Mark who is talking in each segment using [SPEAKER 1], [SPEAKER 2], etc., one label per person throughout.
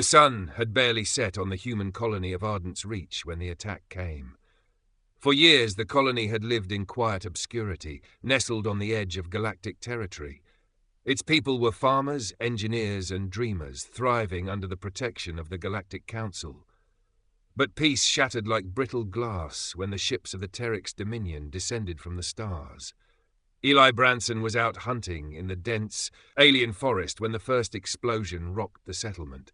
[SPEAKER 1] The sun had barely set on the human colony of Ardent's Reach when the attack came. For years, the colony had lived in quiet obscurity, nestled on the edge of galactic territory. Its people were farmers, engineers, and dreamers, thriving under the protection of the Galactic Council. But peace shattered like brittle glass when the ships of the Terex Dominion descended from the stars. Eli Branson was out hunting in the dense, alien forest when the first explosion rocked the settlement.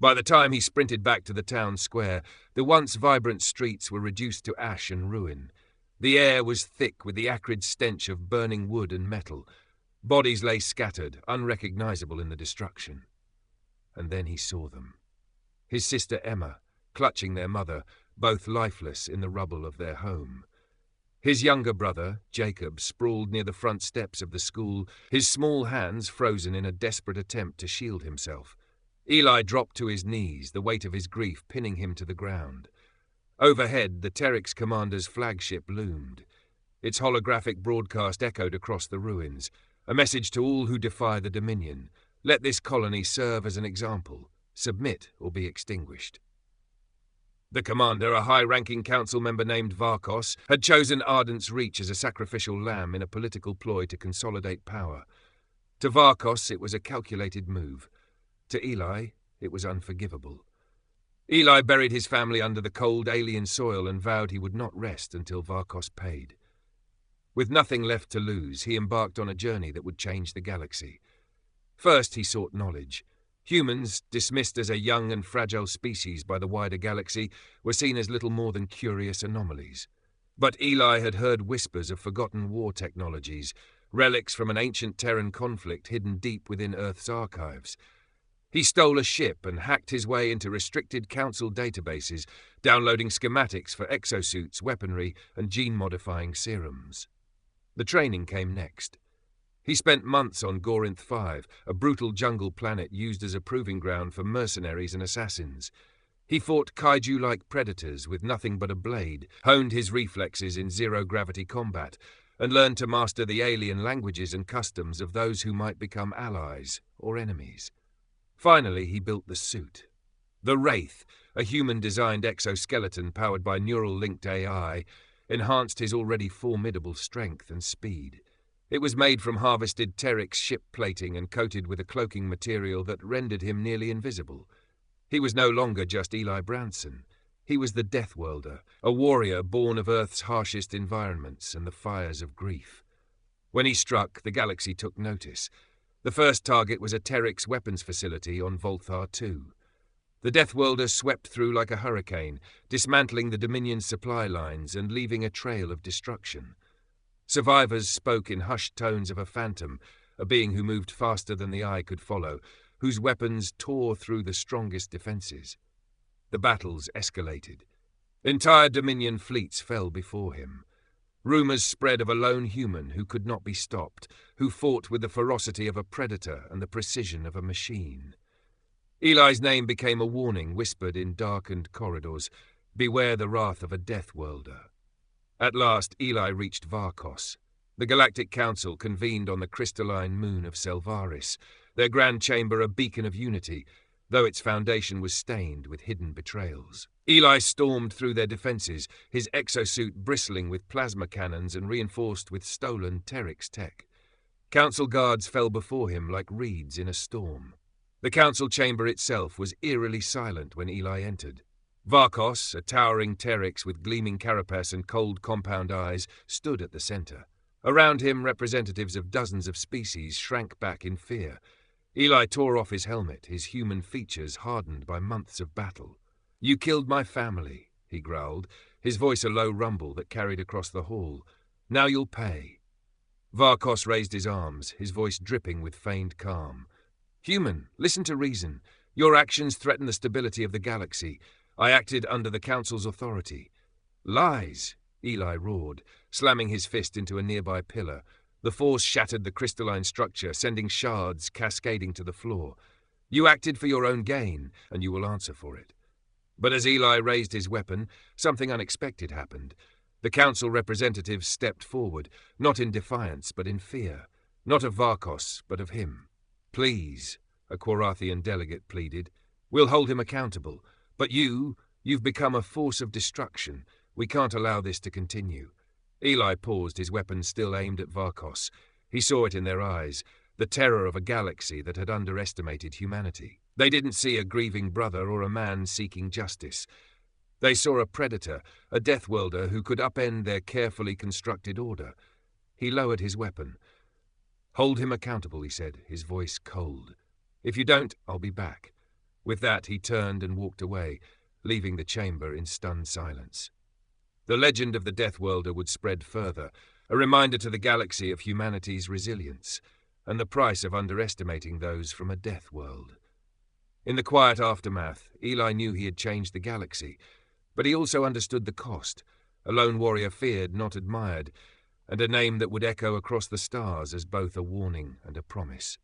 [SPEAKER 1] By the time he sprinted back to the town square, the once vibrant streets were reduced to ash and ruin. The air was thick with the acrid stench of burning wood and metal. Bodies lay scattered, unrecognizable in the destruction. And then he saw them. His sister Emma, clutching their mother, both lifeless in the rubble of their home. His younger brother, Jacob, sprawled near the front steps of the school, his small hands frozen in a desperate attempt to shield himself. Eli dropped to his knees, the weight of his grief pinning him to the ground. Overhead, the Terex commander's flagship loomed. Its holographic broadcast echoed across the ruins, a message to all who defy the Dominion. Let this colony serve as an example. Submit or be extinguished. The commander, a high-ranking council member named Varkos, had chosen Ardent's Reach as a sacrificial lamb in a political ploy to consolidate power. To Varkos, it was a calculated move. To Eli, it was unforgivable. Eli buried his family under the cold alien soil and vowed he would not rest until Varkos paid. With nothing left to lose, he embarked on a journey that would change the galaxy. First, he sought knowledge. Humans, dismissed as a young and fragile species by the wider galaxy, were seen as little more than curious anomalies. But Eli had heard whispers of forgotten war technologies, relics from an ancient Terran conflict hidden deep within Earth's archives. He stole a ship and hacked his way into restricted council databases, downloading schematics for exosuits, weaponry, and gene-modifying serums. The training came next. He spent months on Gorinth 5, a brutal jungle planet used as a proving ground for mercenaries and assassins. He fought kaiju-like predators with nothing but a blade, honed his reflexes in zero-gravity combat, and learned to master the alien languages and customs of those who might become allies or enemies. Finally, he built the suit. The Wrath, a human-designed exoskeleton powered by neural-linked AI, enhanced his already formidable strength and speed. It was made from harvested Terex ship plating and coated with a cloaking material that rendered him nearly invisible. He was no longer just Eli Branson. He was the DeathWorlder, a warrior born of Earth's harshest environments and the fires of grief. When he struck, the galaxy took notice. The first target was a Terex weapons facility on Volthar 2. The DeathWorlder swept through like a hurricane, dismantling the Dominion's supply lines and leaving a trail of destruction. Survivors spoke in hushed tones of a phantom, a being who moved faster than the eye could follow, whose weapons tore through the strongest defenses. The battles escalated. Entire Dominion fleets fell before him. Rumors spread of a lone human who could not be stopped, who fought with the ferocity of a predator and the precision of a machine. Eli's name became a warning whispered in darkened corridors. Beware the wrath of a DeathWorlder. At last, Eli reached Varkos. The Galactic Council convened on the crystalline moon of Selvaris, their grand chamber a beacon of unity, though its foundation was stained with hidden betrayals. Eli stormed through their defenses, his exosuit bristling with plasma cannons and reinforced with stolen Terex tech. Council guards fell before him like reeds in a storm. The council chamber itself was eerily silent when Eli entered. Varkos, a towering Terex with gleaming carapace and cold compound eyes, stood at the center. Around him, representatives of dozens of species shrank back in fear. Eli tore off his helmet, his human features hardened by months of battle. "You killed my family," he growled, his voice a low rumble that carried across the hall. "Now you'll pay." Varkos raised his arms, his voice dripping with feigned calm. "Human, listen to reason. Your actions threaten the stability of the galaxy. I acted under the Council's authority." "Lies!" Eli roared, slamming his fist into a nearby pillar. The force shattered the crystalline structure, sending shards cascading to the floor. "You acted for your own gain, and you will answer for it." But as Eli raised his weapon, something unexpected happened. The council representatives stepped forward, not in defiance but in fear, not of Varkos but of him. "Please," a Quarathian delegate pleaded. We'll hold him accountable. But you've become a force of destruction. We can't allow this to continue." Eli paused, his weapon still aimed at Varkos. He saw it in their eyes, the terror of a galaxy that had underestimated humanity. They didn't see a grieving brother or a man seeking justice. They saw a predator, a DeathWorlder who could upend their carefully constructed order. He lowered his weapon. "Hold him accountable," he said, his voice cold. "If you don't, I'll be back." With that, he turned and walked away, leaving the chamber in stunned silence. The legend of the DeathWorlder would spread further, a reminder to the galaxy of humanity's resilience, and the price of underestimating those from a death world. In the quiet aftermath, Eli knew he had changed the galaxy, but he also understood the cost, a lone warrior feared, not admired, and a name that would echo across the stars as both a warning and a promise.